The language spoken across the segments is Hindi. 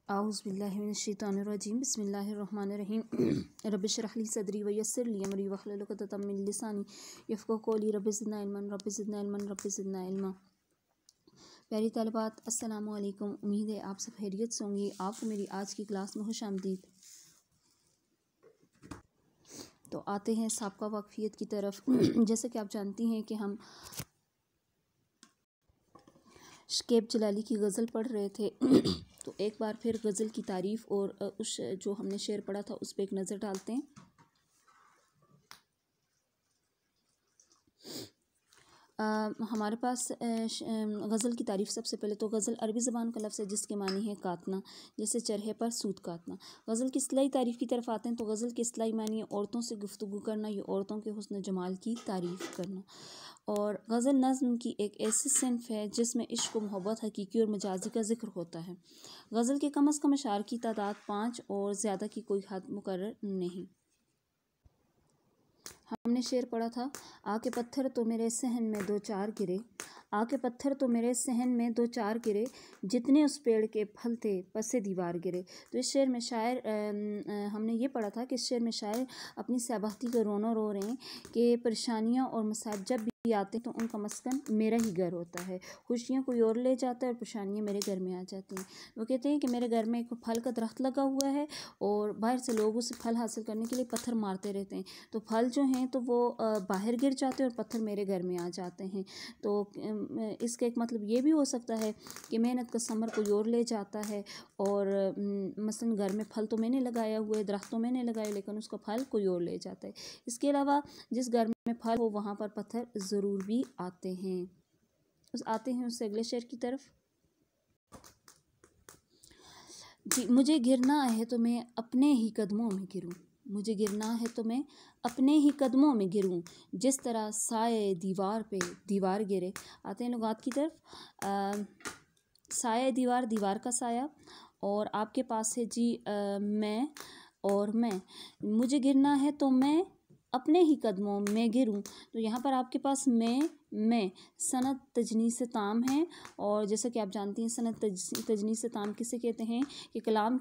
औज़ुबिल्लाहिमिनश्शैतानिर्रजीम बिस्मिल्लाहिर्रहमानिर्रहीम रब्बिश्रह ली सदरी व यस्सिर ली अमरी वहलुल उक़दतम मिन लिसानी यफ़क़हू क़ौली रब्बि ज़िदना इल्मन रब्बि ज़िदना इल्मन रब्बि ज़िदना इल्मा। प्यारी तालिबात, अस्सलामु अलैकुम। उम्मीद है आप सब खैरियत से होंगी। आपको मेरी आज की क्लास में खुशामदीद। तो आते हैं साबका वाक़फ़ियत की तरफ। जैसे कि आप जानती हैं कि हम शकीब जलाली की गज़ल पढ़ रहे थे। तो एक बार फिर गज़ल की तारीफ़ और उस जो हमने शेर पढ़ा था उस पर एक नज़र डालते हैं। हमारे पास गज़ल की तारीफ़ सबसे पहले तो गज़ल अरबी ज़बान का लफ्ज़ है जिसके मानी है काटना, जैसे चरहे पर सूत काटना। गज़ल की इस्तिलाही तारीफ़ की तरफ आते हैं तो गज़ल की इस्तिलाही मानी है औरतों से गुफ्तगू करना या औरतों के हुस्न जमाल की तारीफ़ करना। और गज़ल नज़्म की एक ऐसी सिन्फ़ है जिसमें इश्क व मोहब्बत, हकीकी और मजाजी का ज़िक्र होता है। गज़ल के कम अज़ कम अशार की तादाद 5 और ज़्यादा की कोई हद मुकर्रर नहीं। हमने शेर पढ़ा था, आके पत्थर तो मेरे सहन में दो चार गिरे, आके पत्थर तो मेरे सहन में दो चार गिरे, जितने उस पेड़ के फल थे पसे दीवार गिरे। तो इस शेर में शायर हमने ये पढ़ा था कि इस शेर में शायर अपनी सहबख्ती का रोना रो रहे हैं कि परेशानियाँ और मसाइब जब भी आते हैं तो उनका मस्कन मेरा ही घर होता है। खुशियाँ कोई और ले जाता है और परेशानियाँ मेरे घर में आ जाती हैं। वो कहते हैं कि मेरे घर में एक फल का दरख्त लगा हुआ है और बाहर से लोग उसे फल हासिल करने के लिए पत्थर मारते रहते हैं, तो फल जो हैं तो वो बाहर गिर जाते हैं और पत्थर मेरे घर में आ जाते हैं। तो इसका एक मतलब ये भी हो सकता है कि मेहनत का समर कोई और ले जाता है और मसलन घर में फल तो मैंने लगाया हुआ है, दरख्त तो मैंने लगाया, लेकिन उसका फल कोई और ले जाता है। इसके अलावा जिस घर में फल हो वहाँ पर पत्थर ज़रूर भी आते हैं। आते हैं उससे अगले शेर की तरफ। जी, मुझे गिरना है तो मैं अपने ही कदमों में गिरूं, मुझे गिरना है तो मैं अपने ही कदमों में गिरूं, जिस तरह साए दीवार पे दीवार गिरे। आते हैं लुगात की तरफ। साया दीवार, दीवार का साया, और आपके पास है जी मैं और मैं। मुझे गिरना है तो मैं अपने ही कदमों में गिरूं, तो यहाँ पर आपके पास मैं सनत तजनीस ताम है। और जैसा कि आप जानती हैं सनत तजनीस ताम किसे कहते हैं कि कलाम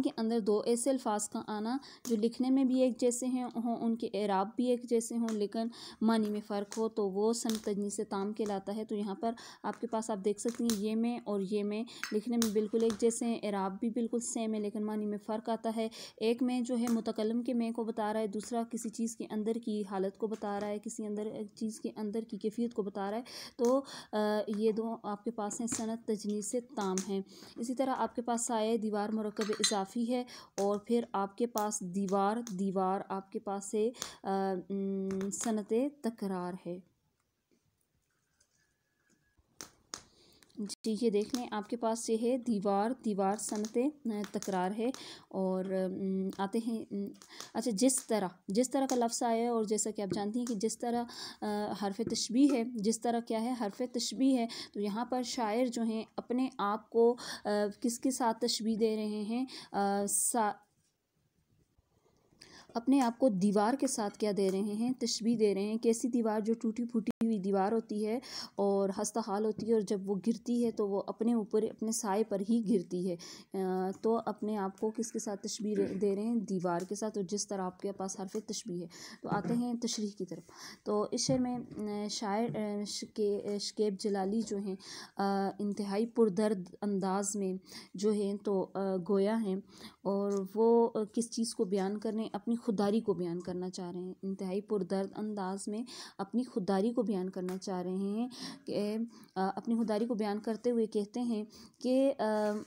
के अंदर दो ऐसे अल्फाज का आना जो लिखने में भी एक जैसे हैं हों, उनके एराब भी एक जैसे हों, लेकिन मानी में फ़र्क हो, तो वो सनत तजनीस ताम कहलाता है। तो यहाँ पर आपके पास आप देख सकती हैं ये में और ये में लिखने में बिल्कुल एक जैसे हैं, एराब भी बिल्कुल सेम है, लेकिन मानी में फ़र्क आता है। एक में जो है मुतकल्लम के में को बता रहा है, दूसरा किसी चीज़ के अंदर की हालत को बता रहा है, किसी चीज़ के अंदर की कैफियत को बता रहा है। तो ये दो आपके पास हैं सनत तजनीस ताम हैं। इसी तरह आपके पास साए दीवार मुरक्कब इजाफ़ी है, और फिर आपके पास दीवार आपके पास से सनते तकरार है। जी, ये देख लें आपके पास ये है दीवार सनते तकरार है। और आते हैं अच्छा, जिस तरह का लफ्ज़ आया है, और जैसा कि आप जानती हैं कि जिस तरह हरफ तशबीह है, जिस तरह क्या है हरफ तशबीह है, तो यहाँ पर शायर जो हैं अपने आप को किसके साथ तशबीह दे रहे हैं, अपने आप को दीवार के साथ क्या दे रहे हैं, तशबीह दे रहे हैं। कैसी दीवार, जो टूटी फूटी हुई दीवार होती है और हस्ता हाल होती है, और जब वो गिरती है तो वो अपने ऊपर अपने साए पर ही गिरती है। तो अपने आप को किसके साथ तशबीह दे रहे हैं, दीवार के साथ, और जिस तरह आपके पास हरफ तशबीह है। तो आते हैं तशरीह की तरफ। तो इस शेर में शायर शकीब जलाली जो हैं इंतहाई पुरदर्द अंदाज में जो हैं तो गोया हैं, और वो किस चीज़ को बयान कर रहे हैं, अपनी खुददारी को बयान करना चाह रहे हैं। इंतहाई पुरदर्द अंदाज में अपनी खुददारी को बयान करना चाह रहे हैं कि अपनी खुददारी को बयान करते हुए कहते हैं कि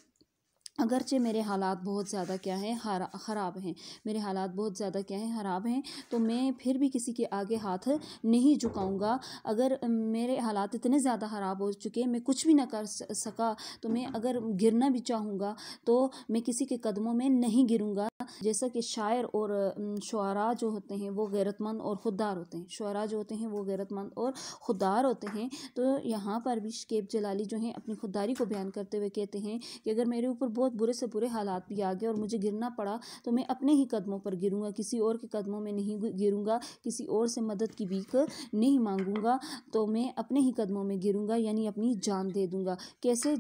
अगरचे मेरे हालात बहुत ज़्यादा क्या हैं, ख़राब हैं, मेरे हालात बहुत ज़्यादा क्या हैं, ख़राब हैं, तो मैं फिर भी किसी के आगे हाथ नहीं झुकाऊंगा। अगर मेरे हालात इतने ज़्यादा ख़राब हो चुके, मैं कुछ भी ना कर सका, तो मैं अगर गिरना भी चाहूँगा तो मैं किसी के कदमों में नहीं गिरूँगा, जैसा कि शायर और शुआरा जो होते हैं वो गैरतमंद और खुददार होते हैं, शुआरा जो होते हैं वो गैरतमंद और खुददार होते हैं। तो यहाँ पर भी शकीब जलाली जो हैं अपनी खुददारी को बयान करते हुए कहते हैं कि अगर मेरे ऊपर बहुत बुरे से बुरे हालात भी आ गए और मुझे गिरना पड़ा तो मैं अपने ही कदमों पर गिरूंगा, किसी और के कदमों में नहीं गिरूंगा, किसी और से मदद की भीख नहीं मांगूंगा, तो मैं अपने ही कदमों में गिरूंगा, यानी अपनी जान दे दूंगा। कैसे?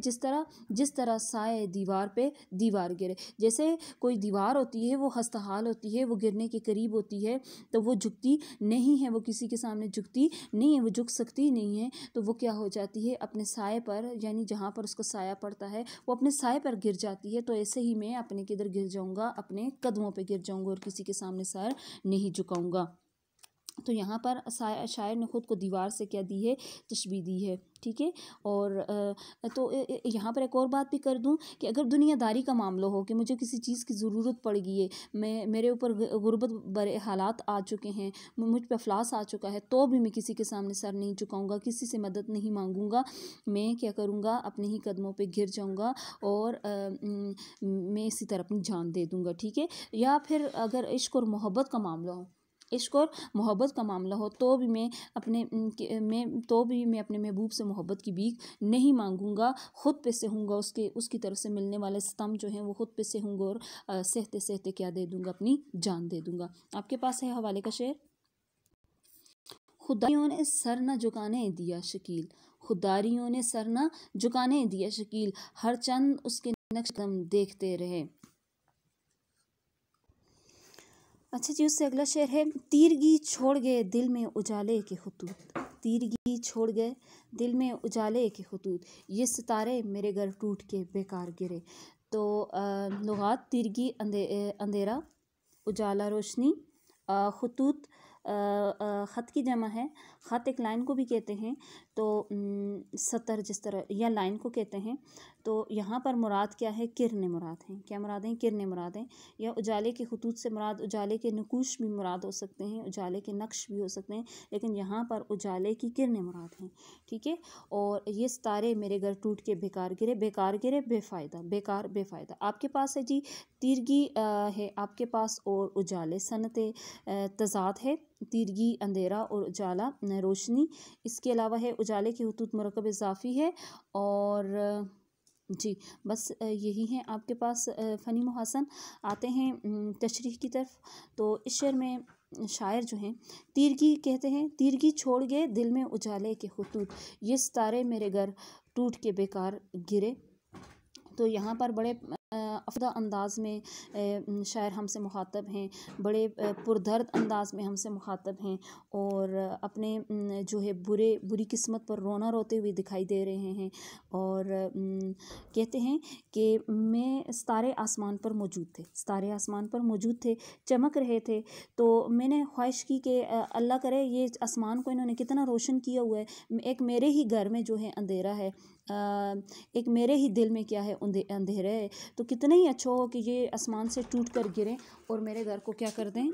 जिस तरह साए दीवार पे दीवार गिरे। जैसे कोई दीवार होती है वो हस्तहाल होती है, वो गिरने के करीब होती है तो वो झुकती नहीं है, वो किसी के सामने झुकती नहीं है, वो झुक सकती नहीं है, तो वो क्या हो जाती है, अपने साए पर, यानी जहाँ पर उसका साया पड़ता है वो अपने साए पर गिर जाती है। तो ऐसे ही मैं अपने किधर गिर जाऊंगा, अपने कदमों पे गिर जाऊंगा और किसी के सामने सर नहीं झुकाऊंगा। तो यहाँ पर शायर ने खुद को दीवार से क्या दी है, तशबीह दी है। ठीक है। और तो यहाँ पर एक और बात भी कर दूँ कि अगर दुनियादारी का मामला हो कि मुझे किसी चीज़ की ज़रूरत पड़ गई है, मेरे ऊपर गुर्बत बड़े हालात आ चुके हैं, मुझ पर अफलास आ चुका है, तो भी मैं किसी के सामने सर नहीं झुकाऊंगा, किसी से मदद नहीं मांगूंगा। मैं क्या करूँगा, अपने ही कदमों पे गिर जाऊँगा और मैं इसी तरह अपनी जान दे दूँगा। ठीक है। या फिर अगर इश्क और मोहब्बत का मामला हो, इश्क और मोहब्बत का मामला हो, तो भी मैं अपने महबूब से मोहब्बत की भीख नहीं मांगूंगा, खुद पे सहूँगा, उसकी तरफ से मिलने वाले सितम जो हैं वो खुद पे सहूँगा और सहते सहते क्या दे दूंगा, अपनी जान दे दूंगा। आपके पास है हवाले का शेर। खुदारियों ने सर न झुकाने दिया शकील, खुदारियों ने सर न झुकाने दिया शकील, हर चंद उसके नक्श कदम देखते रहे। अच्छा जी, उससे अगला शेर है, तीरगी छोड़ गए दिल में उजाले के खुतूत, तीरगी छोड़ गए दिल में उजाले के खुतूत, ये सितारे मेरे घर टूट के बेकार गिरे। तो लुगात, तीरगी अंधेरा, उजाला रोशनी, खुतूत ख़त की जमा है, ख़त एक लाइन को भी कहते हैं, तो सतर जिस तरह या लाइन को कहते हैं। तो यहाँ पर मुराद क्या है, किरने मुराद हैं। क्या मुराद हैं? किरने मुराद हैं। या उजाले के खुतूत से मुराद उजाले के नकूश भी मुराद हो सकते हैं, उजाले के नक्श भी हो सकते हैं, लेकिन यहाँ पर उजाले की किरने मुराद हैं। ठीक है। और ये सितारे मेरे घर टूट के बेकार गिरे, बेकार गिरे बेफ़ायदा, बेकार बेफ़ायदा। आपके पास है जी तीरगी है आपके पास, और उजाले सनते तज़ाद है, तीरगी अंधेरा और उजाला रोशनी। इसके अलावा है उजाले के हुतूत मुरक्कब इज़ाफ़ी है। और जी बस यही है आपके पास फ़नी मुहासन। आते हैं तशरीह की तरफ। तो इस शेर में शायर जो हैं तीरगी कहते हैं, तीरगी छोड़ गए दिल में उजाले के खुतूत, ये सितारे मेरे घर टूट के बेकार गिरे। तो यहाँ पर बड़े अफ़दा अंदाज़ में शायर हमसे मुखातब हैं, बड़े पुरदर्द अंदाज़ में हमसे मुखातब हैं, और अपने जो है बुरी किस्मत पर रोना रोते हुए दिखाई दे रहे हैं। और कहते हैं कि मैं सितारे आसमान पर मौजूद थे, सितारे आसमान पर मौजूद थे, चमक रहे थे, तो मैंने ख्वाहिश की कि अल्लाह करे ये आसमान को इन्होंने कितना रोशन किया हुआ है, एक मेरे ही घर में जो है अंधेरा है, एक मेरे ही दिल में क्या है अंधेरा है, तो कितना ही अच्छा हो कि ये आसमान से टूट कर गिरें और मेरे घर को क्या कर दें।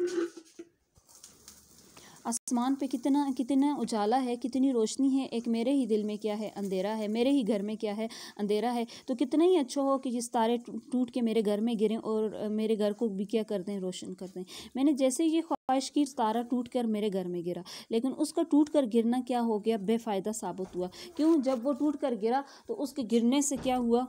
आसमान पे कितना उजाला है, कितनी रोशनी है, एक मेरे ही दिल में क्या है अंधेरा है, मेरे ही घर में क्या है अंधेरा है, तो कितना ही अच्छा हो कि ये तारे टूट के मेरे घर में गिरें और मेरे घर को भी क्या कर दें, रोशन कर दें। मैंने जैसे ये ख्वाहिश की, तारा टूट कर मेरे घर में गिरा, लेकिन उसका टूट कर गिरना क्या हो गया, बेफ़ायदा साबित हुआ। क्यों? जब वो टूट कर गिरा तो उसके गिरने से क्या हुआ,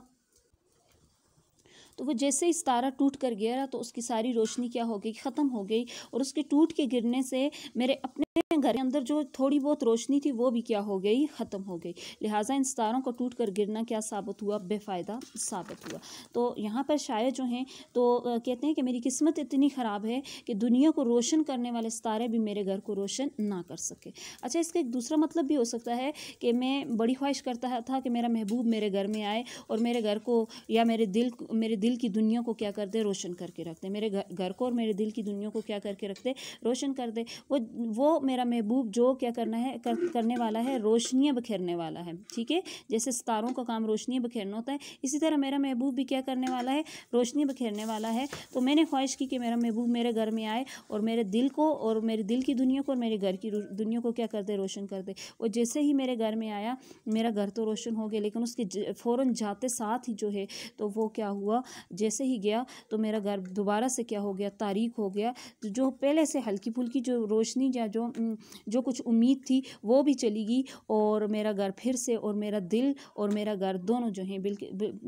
तो वो जैसे ही तारा टूट कर गिरा तो उसकी सारी रोशनी क्या हो गई, ख़त्म हो गई, और उसके टूट के गिरने से मेरे अपने घर के अंदर जो थोड़ी बहुत रोशनी थी वो भी क्या हो गई, ख़त्म हो गई। लिहाजा इन सितारों को टूट कर गिरना क्या साबित हुआ, बेफ़ायदा साबित हुआ। तो यहाँ पर शायर जो हैं तो कहते हैं कि मेरी किस्मत इतनी ख़राब है कि दुनिया को रोशन करने वाले सितारे भी मेरे घर को रोशन ना कर सके। अच्छा, इसका एक दूसरा मतलब भी हो सकता है कि मैं बड़ी ख्वाहिश करता था कि मेरा महबूब मेरे घर में आए और मेरे घर को या मेरे दिल की दुनिया को क्या कर दे, रोशन करके रख दे, मेरे घर को और मेरे दिल की दुनिया को क्या करके रख दे, रोशन कर दे। वो मेरा महबूब जो क्या करना है करने वाला है, रोशनियाँ बखेरने वाला है। ठीक है, जैसे सितारों का काम रोशनी बखेरना होता है, इसी तरह मेरा महबूब भी क्या करने वाला है, रोशनी बखेरने वाला है। तो मैंने ख्वाहिश की कि मेरा महबूब मेरे घर में आए और मेरे दिल को और मेरे दिल की दुनिया को और मेरे घर की दुनिया को क्या कर दे, रोशन कर दे। और जैसे ही मेरे घर में आया, मेरा घर तो रोशन हो गया, लेकिन उसके फ़ौरन जाते साथ ही जो है तो वो क्या हुआ, जैसे ही गया तो मेरा घर दोबारा से क्या हो गया, तारीक हो गया। तो जो पहले से हल्की फुल्की जो रोशनी या जो कुछ उम्मीद थी वो भी चली गई, और मेरा घर फिर से, और मेरा दिल और मेरा घर दोनों जो हैं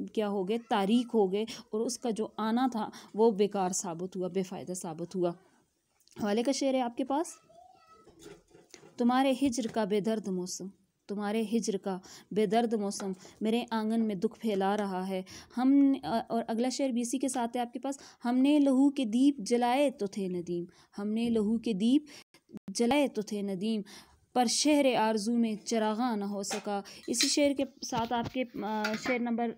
क्या हो गए, तारीक हो गए, और उसका जो आना था वो बेकार साबित हुआ, बेफ़ायदा साबित हुआ। हवाले का शेर है आपके पास। तुम्हारे हिज्र का बेदर्द मौसम, तुम्हारे हिज्र का बेदर्द मौसम मेरे आंगन में दुख फैला रहा है। हम और अगला शेर भी इसी के साथ है आपके पास। हमने लहू के दीप जलाए तो थे नदीम, हमने लहू के दीप जलाए तो थे नदीम, पर शहर आरजू में चरागा ना हो सका। इसी शेर के साथ आपके शेर नंबर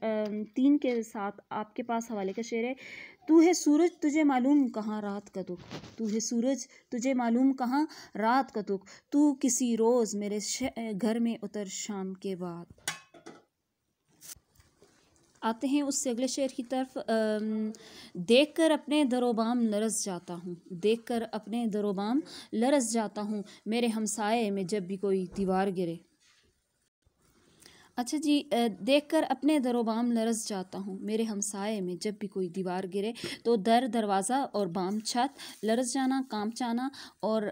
3 के साथ आपके पास हवाले का शेर है। तू है सूरज तुझे मालूम कहाँ रात का दुख, तू है सूरज तुझे मालूम कहाँ रात का दुख, तू किसी रोज़ मेरे घर में उतर शाम के बाद। आते हैं उससे अगले शेर की तरफ। देख कर अपने दरोबाम लरस जाता हूँ, देख कर अपने दरोबाम लरस जाता हूँ, मेरे हमसाए में जब भी कोई दीवार गिरे। अच्छा जी, देखकर अपने दरोबाम लरस जाता हूँ, मेरे हमसाए में जब भी कोई दीवार गिरे। तो दर दरवाज़ा और बाम छत, लरस जाना काम चाना और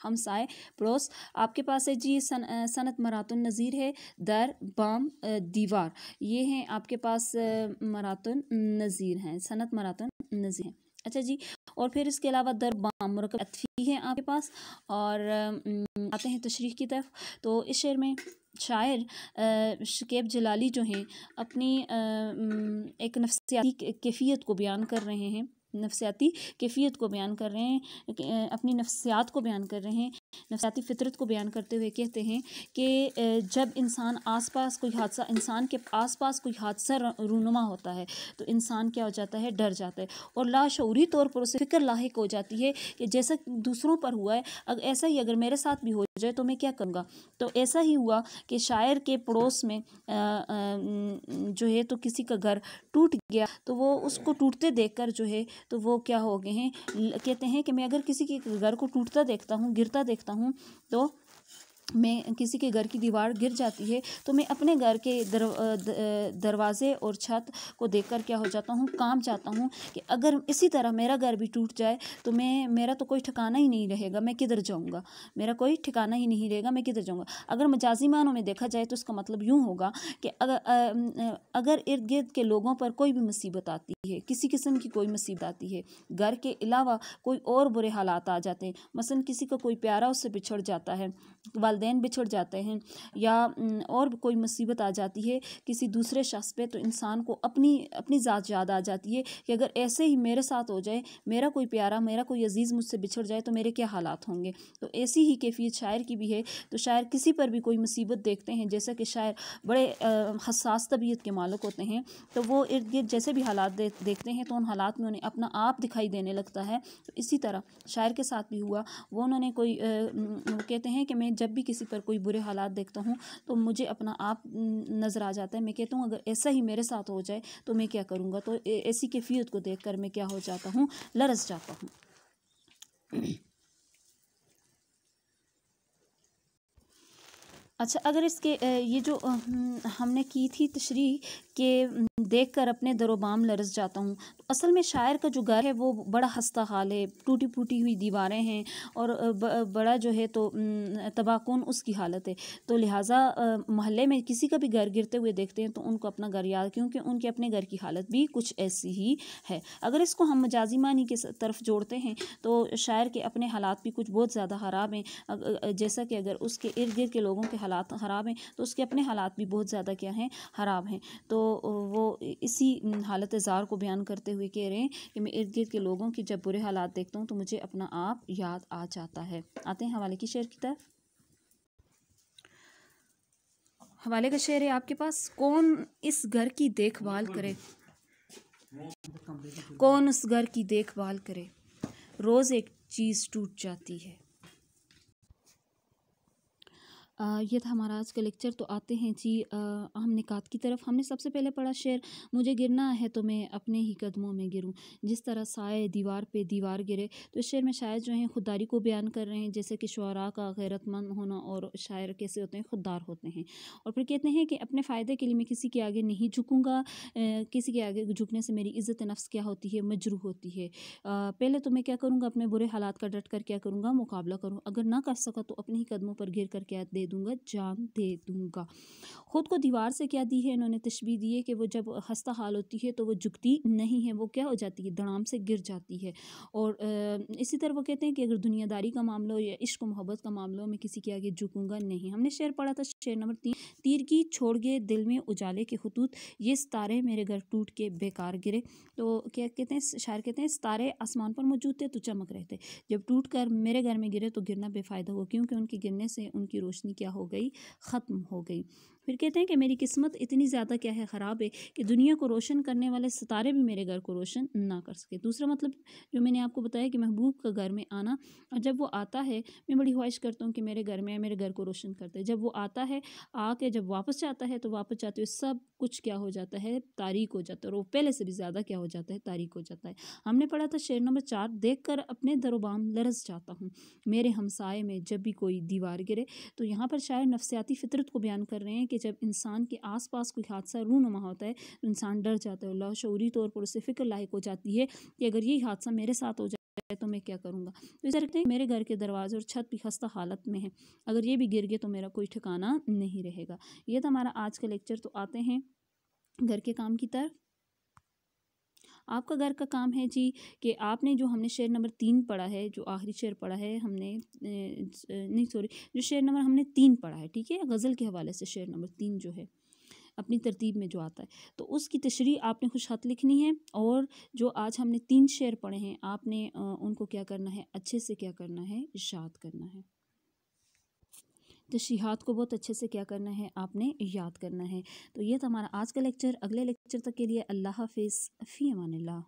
हमसाए पड़ोस। आपके पास है जी सनत मरातुन नज़ीर है, दर बाम दीवार, ये हैं आपके पास मरातुन नज़ीर हैं, सनत मरातुन नज़ीर हैं। अच्छा जी, और फिर इसके अलावा दर बाम मुरक्कब अतफ़ी है आपके पास। और आते हैं तशरीह की तरफ। तो इस शेर में शायर शकीब जलाली जो हैं अपनी एक नफ्सियाती कैफियत को बयान कर रहे हैं, नफ्सियाती कैफियत को बयान कर रहे हैं, अपनी नफ्सियात को बयान कर रहे हैं, नफ्सियाती फितरत को बयान करते हुए कहते हैं कि जब इंसान आसपास कोई हादसा, इंसान के आसपास कोई हादसा रूनुमा होता है तो इंसान क्या हो जाता है, डर जाता है, और लाशऊरी तौर पर उसे फिक्र लाहिक हो जाती है कि जैसा दूसरों पर हुआ है ऐसा ही अगर मेरे साथ भी हो जाए तो मैं क्या करूँगा। तो ऐसा ही हुआ कि शायर के पड़ोस में जो है तो किसी का घर टूट गया, तो वो उसको टूटते देखकर जो है तो वो क्या हो गए हैं, कहते हैं कि मैं अगर किसी के घर को टूटता देखता हूँ, गिरता देखता हूँ, तो मैं किसी के घर की दीवार गिर जाती है तो मैं अपने घर के दरवाजे और छत को देखकर क्या हो जाता हूँ, कांप जाता हूँ कि अगर इसी तरह मेरा घर भी टूट जाए तो मेरा तो कोई ठिकाना ही नहीं रहेगा, मैं किधर जाऊँगा, मेरा कोई ठिकाना ही नहीं रहेगा, मैं किधर जाऊँगा। अगर मजाजी मानों में देखा जाए तो इसका मतलब यूँ होगा कि अगर इर्द गिर्द के लोगों पर कोई भी मुसीबत आती है, किसी किस्म की कोई मुसीबत आती है, घर के अलावा कोई और बुरे हालात आ जाते हैं, मसलन किसी का कोई प्यारा उससे बिछड़ जाता है, वालिदैन बिछड़ जाते हैं, या और कोई मुसीबत आ जाती है किसी दूसरे शख्स पे, तो इंसान को अपनी ज़ात याद आ जाती है कि अगर ऐसे ही मेरे साथ हो जाए, मेरा कोई प्यारा, मेरा कोई अजीज़ मुझसे बिछड़ जाए तो मेरे क्या हालात होंगे। तो ऐसी ही कैफियत शायर की भी है। तो शायर किसी पर भी कोई मुसीबत देखते हैं, जैसा कि शायर बड़े हसास तबीयत के मालिक होते हैं, तो वो इर्द गिर्द जैसे भी हालात देखते हैं तो उन हालात में उन्हें अपना आप दिखाई देने लगता है। तो इसी तरह शायर के साथ भी हुआ। वो उन्होंने कोई वो कहते हैं कि मैं जब भी किसी पर कोई बुरे हालात देखता हूँ तो मुझे अपना आप नज़र आ जाता है। मैं कहता हूँ अगर ऐसा ही मेरे साथ हो जाए तो मैं क्या करूँगा। तो ऐसी कैफियत को देखकर मैं क्या हो जाता हूँ, लरस जाता हूँ। अच्छा, अगर इसके ये जो हमने की थी तशरीह के देखकर अपने दरोबाम लरस जाता हूँ, तो असल में शायर का जो घर है वो बड़ा हस्ता हाल है, टूटी फूटी हुई दीवारें हैं और बड़ा जो है तो तबाहकुन उसकी हालत है। तो लिहाजा मोहल्ले में किसी का भी घर गिरते हुए देखते हैं तो उनको अपना घर याद, क्योंकि उनके अपने घर की हालत भी कुछ ऐसी ही है। अगर इसको हम मजाजी मानी के तरफ जोड़ते हैं तो शायर के अपने हालात भी कुछ बहुत ज़्यादा ख़राब हैं। जैसा कि अगर उसके इर्द गिर्द के लोगों के हालात ख़राब हैं तो उसके अपने हालात भी बहुत ज़्यादा क्या हैं, ख़राब हैं। तो वो इसी हालत ज़ार को बयान करते हुए कह रहे हैं कि मैं इर्द गिर्द के लोगों की जब बुरे हालात देखता हूँ तो मुझे अपना आप याद आ जाता है। आते हैं हवाले की शेर की तरफ। हवाले का शेर है आपके पास। कौन इस घर की देखभाल करे, कौन उस घर की देखभाल करे, रोज़ एक चीज़ टूट जाती है। ये था हमारा आज का लेक्चर। तो आते हैं जी हम निकात की तरफ। हमने सबसे पहले पढ़ा शेर, मुझे गिरना है तो मैं अपने ही कदमों में गिरूं, जिस तरह साए दीवार पे दीवार गिरे। तो इस शेर में शायर जो हैं खुददारी को बयान कर रहे हैं, जैसे कि शुअरा का गैरतमंद होना और शायर कैसे होते हैं, खुददार होते हैं। और फिर कहते हैं कि अपने फ़ायदे के लिए मैं किसी के आगे नहीं झुकूँगा, किसी के आगे झुकने से मेरी इज़्ज़त नफ्स क्या होती है, मजरूह होती है। पहले तो मैं क्या करूँगा, अपने बुरे हालात का डट कर क्या करूँगा, मुकाबला करूँ। अगर ना कर सका तो अपने ही कदमों पर गिर कर क्या दे दूँगा, जान दे दूँगा। खुद को दीवार से क्या दी है इन्होंने, तशबीह दी है कि वो जब खस्ता हाल होती है तो वो झुकती नहीं है, वो क्या हो जाती है, धड़ाम से गिर जाती है। और इसी तरह वो कहते हैं कि अगर दुनियादारी का मामला हो या इश्क मोहब्बत का मामला हो, मैं किसी के आगे झुकूँगा नहीं। हमने शेर पढ़ा था, शेर नंबर 3, तीर की छोड़ गए दिल में उजाले के खतूत, ये सितारे मेरे घर टूट के बेकार गिरे। तो क्या कहते हैं, शायर कहते हैं सितारे आसमान पर मौजूद थे तो चमक रहे थे, जब टूट कर मेरे घर में गिरे तो गिरना बेफ़ायदा हुआ, क्योंकि उनके गिरने से उनकी रोशनी क्या हो गई, ख़त्म हो गई। फिर कहते हैं कि मेरी किस्मत इतनी ज़्यादा क्या है, ख़राब है कि दुनिया को रोशन करने वाले सितारे भी मेरे घर को रोशन ना कर सके। दूसरा मतलब जो मैंने आपको बताया कि महबूब का घर में आना, और जब वो आता है मैं बड़ी ख्वाहिश करता हूँ कि मेरे घर में मेरे घर को रोशन करते, जब वो आता है आके जब वापस जाता है तो वापस जाते हुए सब कुछ क्या हो जाता है, तारीक हो जाता है, और वो पहले से भी ज़्यादा क्या हो जाता है, तारीक हो जाता है। हमने पढ़ा था शेर नंबर 4, देख कर अपने दरोबाम लरस जाता हूँ, मेरे हमसाए में जब भी कोई दीवार गिरे। तो यहाँ पर शायर नफ्सियाती फितरत को बयान कर रहे हैं कि जब इंसान के आसपास कोई हादसा रूनुमा होता है तो इंसान डर जाता है, लाशऊरी तौर पर उसे फ़िक्र लायक हो जाती है कि अगर यही हादसा मेरे साथ हो जाए तो मैं क्या करूँगा। तो इस तरह मेरे घर के दरवाजे और छत भी खस्ता हालत में है, अगर ये भी गिर गए तो मेरा कोई ठिकाना नहीं रहेगा। ये था हमारा आज का लेक्चर। तो आते हैं घर के काम की तरफ। आपका घर का काम है जी कि आपने जो हमने शेर नंबर 3 पढ़ा है, जो आखिरी शेर पढ़ा है हमने, नहीं सॉरी, जो शेर नंबर हमने 3 पढ़ा है, ठीक है, गज़ल के हवाले से शेर नंबर 3 जो है अपनी तरतीब में जो आता है, तो उसकी तशरीह आपने खुश ख़त लिखनी है। और जो आज हमने 3 शेर पढ़े हैं आपने उनको क्या करना है, अच्छे से क्या करना है, याद करना है। तशरीहात को बहुत अच्छे से क्या करना है, आपने याद करना है। तो ये था हमारा आज का लेक्चर। अगले लेक्चर तक के लिए अल्लाह हाफ़िज़, फ़ी अमानिल्लाह।